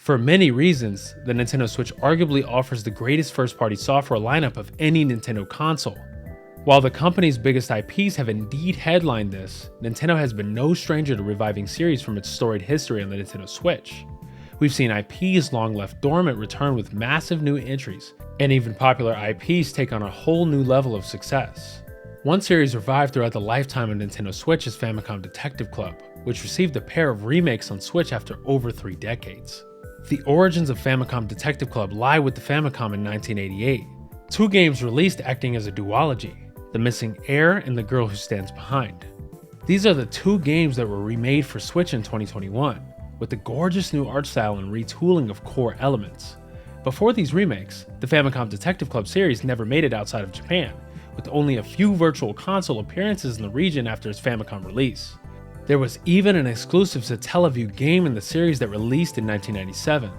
For many reasons, the Nintendo Switch arguably offers the greatest first-party software lineup of any Nintendo console. While the company's biggest IPs have indeed headlined this, Nintendo has been no stranger to reviving series from its storied history on the Nintendo Switch. We've seen IPs long left dormant return with massive new entries, and even popular IPs take on a whole new level of success. One series revived throughout the lifetime of Nintendo Switch is Famicom Detective Club, which received a pair of remakes on Switch after over 3 decades. The origins of Famicom Detective Club lie with the Famicom in 1988. 2 games released acting as a duology, The Missing Heir and The Girl Who Stands Behind. These are the 2 games that were remade for Switch in 2021, with the gorgeous new art style and retooling of core elements. Before these remakes, the Famicom Detective Club series never made it outside of Japan, with only a few virtual console appearances in the region after its Famicom release. There was even an exclusive Satellaview game in the series that released in 1997.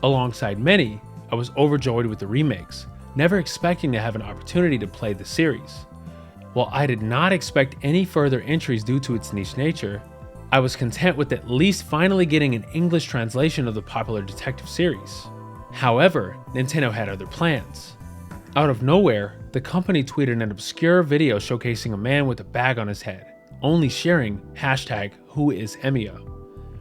Alongside many, I was overjoyed with the remakes, never expecting to have an opportunity to play the series. While I did not expect any further entries due to its niche nature, I was content with at least finally getting an English translation of the popular detective series. However, Nintendo had other plans. Out of nowhere, the company tweeted an obscure video showcasing a man with a bag on his head, only sharing #WhoIsEmio.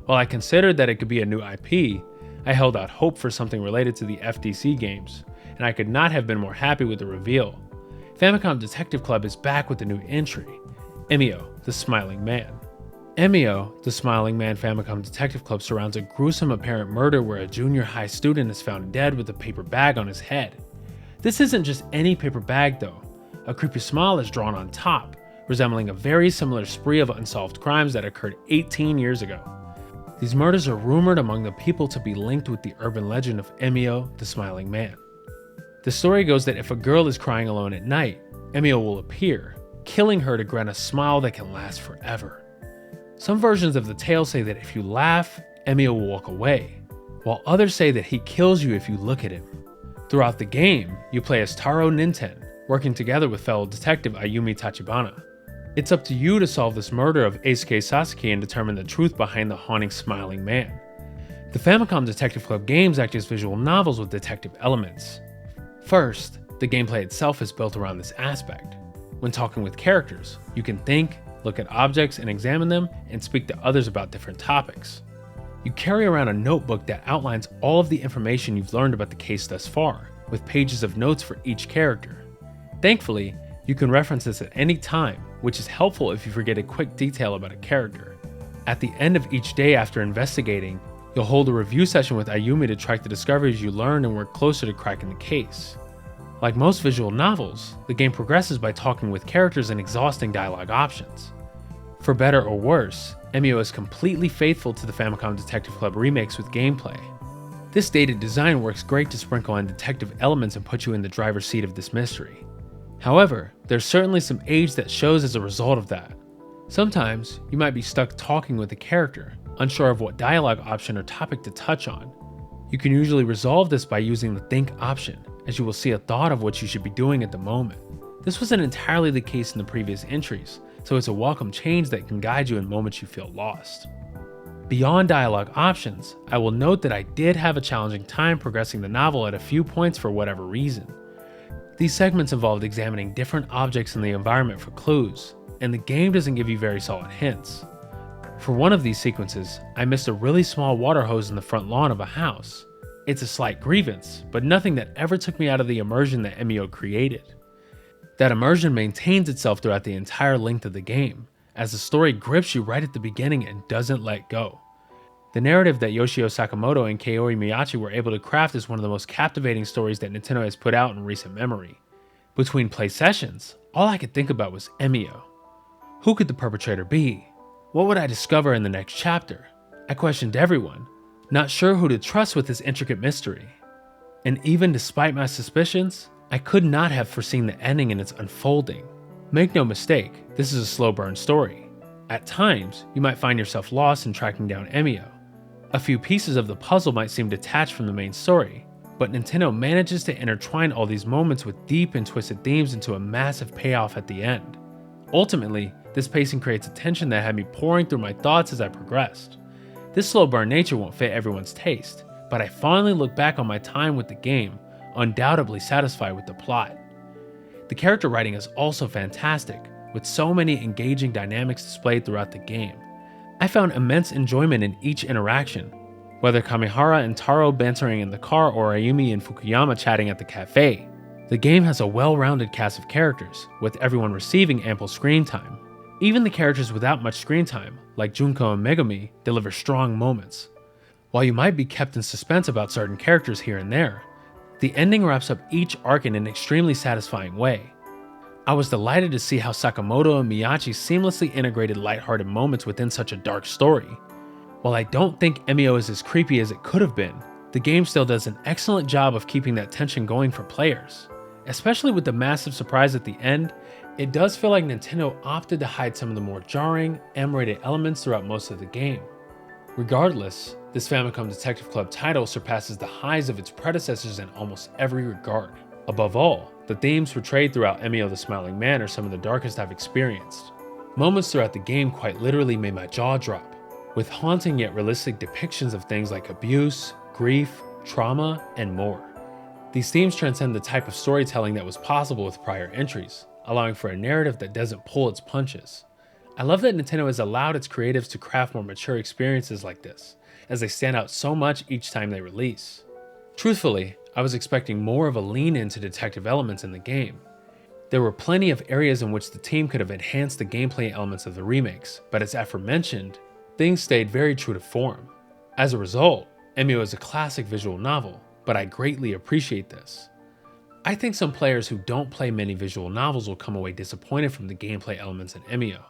While I considered that it could be a new IP, I held out hope for something related to the FDC games, and I could not have been more happy with the reveal. Famicom Detective Club is back with a new entry, Emio, the Smiling Man. Emio, the Smiling Man Famicom Detective Club surrounds a gruesome apparent murder where a junior high student is found dead with a paper bag on his head. This isn't just any paper bag though. A creepy smile is drawn on top, resembling a very similar spree of unsolved crimes that occurred 18 years ago. These murders are rumored among the people to be linked with the urban legend of Emio, the Smiling Man. The story goes that if a girl is crying alone at night, Emio will appear, killing her to grant a smile that can last forever. Some versions of the tale say that if you laugh, Emio will walk away, while others say that he kills you if you look at him. Throughout the game, you play as Taro Ninten, working together with fellow detective Ayumi Tachibana. It's up to you to solve this murder of Eisuke Sasaki and determine the truth behind the haunting Smiling Man. The Famicom Detective Club games act as visual novels with detective elements. First, the gameplay itself is built around this aspect. When talking with characters, you can think, look at objects and examine them, and speak to others about different topics. You carry around a notebook that outlines all of the information you've learned about the case thus far, with pages of notes for each character. Thankfully, you can reference this at any time, which is helpful if you forget a quick detail about a character. At the end of each day after investigating, you'll hold a review session with Ayumi to track the discoveries you learned and work closer to cracking the case. Like most visual novels, the game progresses by talking with characters and exhausting dialogue options. For better or worse, Emio is completely faithful to the Famicom Detective Club remakes with gameplay. This dated design works great to sprinkle in detective elements and put you in the driver's seat of this mystery. However, there's certainly some age that shows as a result of that. Sometimes, you might be stuck talking with a character, unsure of what dialogue option or topic to touch on. You can usually resolve this by using the think option, as you will see a thought of what you should be doing at the moment. This wasn't entirely the case in the previous entries, so it's a welcome change that can guide you in moments you feel lost. Beyond dialogue options, I will note that I did have a challenging time progressing the novel at a few points for whatever reason. These segments involved examining different objects in the environment for clues, and the game doesn't give you very solid hints. For one of these sequences, I missed a really small water hose in the front lawn of a house. It's a slight grievance, but nothing that ever took me out of the immersion that Emio created. That immersion maintains itself throughout the entire length of the game, as the story grips you right at the beginning and doesn't let go. The narrative that Yoshio Sakamoto and Kaori Miyachi were able to craft is one of the most captivating stories that Nintendo has put out in recent memory. Between play sessions, all I could think about was Emio. Who could the perpetrator be? What would I discover in the next chapter? I questioned everyone, not sure who to trust with this intricate mystery. And even despite my suspicions, I could not have foreseen the ending and its unfolding. Make no mistake, this is a slow burn story. At times, you might find yourself lost in tracking down Emio. A few pieces of the puzzle might seem detached from the main story, but Nintendo manages to intertwine all these moments with deep and twisted themes into a massive payoff at the end. Ultimately, this pacing creates a tension that had me pouring through my thoughts as I progressed. This slow burn nature won't fit everyone's taste, but I finally look back on my time with the game, undoubtedly satisfied with the plot. The character writing is also fantastic, with so many engaging dynamics displayed throughout the game. I found immense enjoyment in each interaction, whether Kamihara and Taro bantering in the car or Ayumi and Fukuyama chatting at the cafe. The game has a well-rounded cast of characters, with everyone receiving ample screen time. Even the characters without much screen time, like Junko and Megumi, deliver strong moments. While you might be kept in suspense about certain characters here and there, the ending wraps up each arc in an extremely satisfying way. I was delighted to see how Sakamoto and Miyachi seamlessly integrated lighthearted moments within such a dark story. While I don't think Emio is as creepy as it could have been, the game still does an excellent job of keeping that tension going for players. Especially with the massive surprise at the end, it does feel like Nintendo opted to hide some of the more jarring, M-rated elements throughout most of the game. Regardless, this Famicom Detective Club title surpasses the highs of its predecessors in almost every regard. Above all, the themes portrayed throughout Emio the Smiling Man are some of the darkest I've experienced. Moments throughout the game quite literally made my jaw drop, with haunting yet realistic depictions of things like abuse, grief, trauma, and more. These themes transcend the type of storytelling that was possible with prior entries, allowing for a narrative that doesn't pull its punches. I love that Nintendo has allowed its creatives to craft more mature experiences like this, as they stand out so much each time they release. Truthfully, I was expecting more of a lean into detective elements in the game. There were plenty of areas in which the team could have enhanced the gameplay elements of the remakes, but as aforementioned, things stayed very true to form. As a result, Emio is a classic visual novel, but I greatly appreciate this. I think some players who don't play many visual novels will come away disappointed from the gameplay elements in Emio,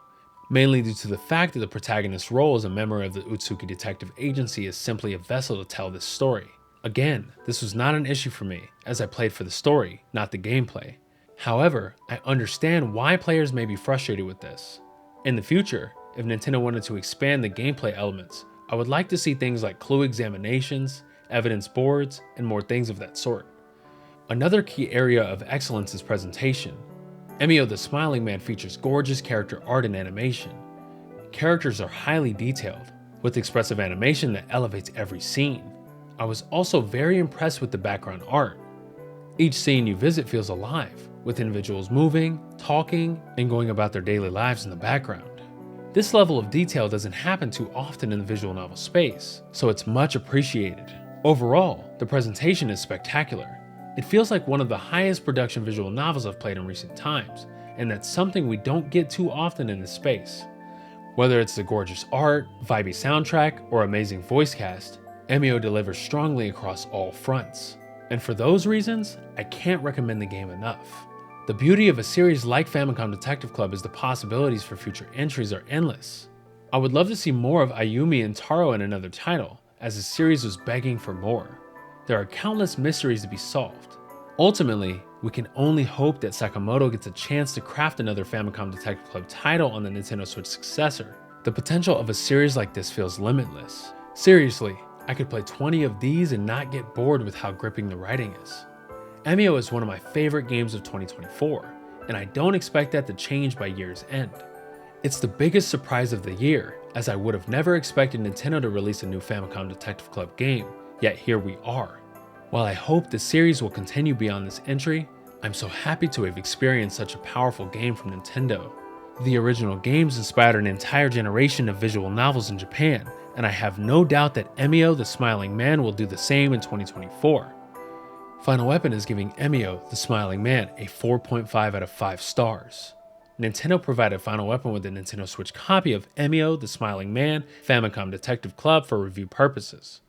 mainly due to the fact that the protagonist's role as a member of the Utsuki Detective Agency is simply a vessel to tell this story. Again, this was not an issue for me, as I played for the story, not the gameplay. However, I understand why players may be frustrated with this. In the future, if Nintendo wanted to expand the gameplay elements, I would like to see things like clue examinations, evidence boards, and more things of that sort. Another key area of excellence is presentation. Emio the Smiling Man features gorgeous character art and animation. Characters are highly detailed, with expressive animation that elevates every scene. I was also very impressed with the background art. Each scene you visit feels alive, with individuals moving, talking, and going about their daily lives in the background. This level of detail doesn't happen too often in the visual novel space, so it's much appreciated. Overall, the presentation is spectacular. It feels like one of the highest production visual novels I've played in recent times, and that's something we don't get too often in this space. Whether it's the gorgeous art, vibey soundtrack, or amazing voice cast, Emio delivers strongly across all fronts. And for those reasons, I can't recommend the game enough. The beauty of a series like Famicom Detective Club is the possibilities for future entries are endless. I would love to see more of Ayumi and Taro in another title, as the series was begging for more. There are countless mysteries to be solved. Ultimately, we can only hope that Sakamoto gets a chance to craft another Famicom Detective Club title on the Nintendo Switch successor. The potential of a series like this feels limitless. Seriously, I could play 20 of these and not get bored with how gripping the writing is. Emio is one of my favorite games of 2024, and I don't expect that to change by year's end. It's the biggest surprise of the year, as I would have never expected Nintendo to release a new Famicom Detective Club game, yet here we are. While I hope the series will continue beyond this entry, I'm so happy to have experienced such a powerful game from Nintendo. The original games inspired an entire generation of visual novels in Japan, and I have no doubt that Emio the Smiling Man will do the same in 2024. Final Weapon is giving Emio the Smiling Man a 4.5 out of 5 stars. Nintendo provided Final Weapon with a Nintendo Switch copy of Emio the Smiling Man Famicom Detective Club for review purposes.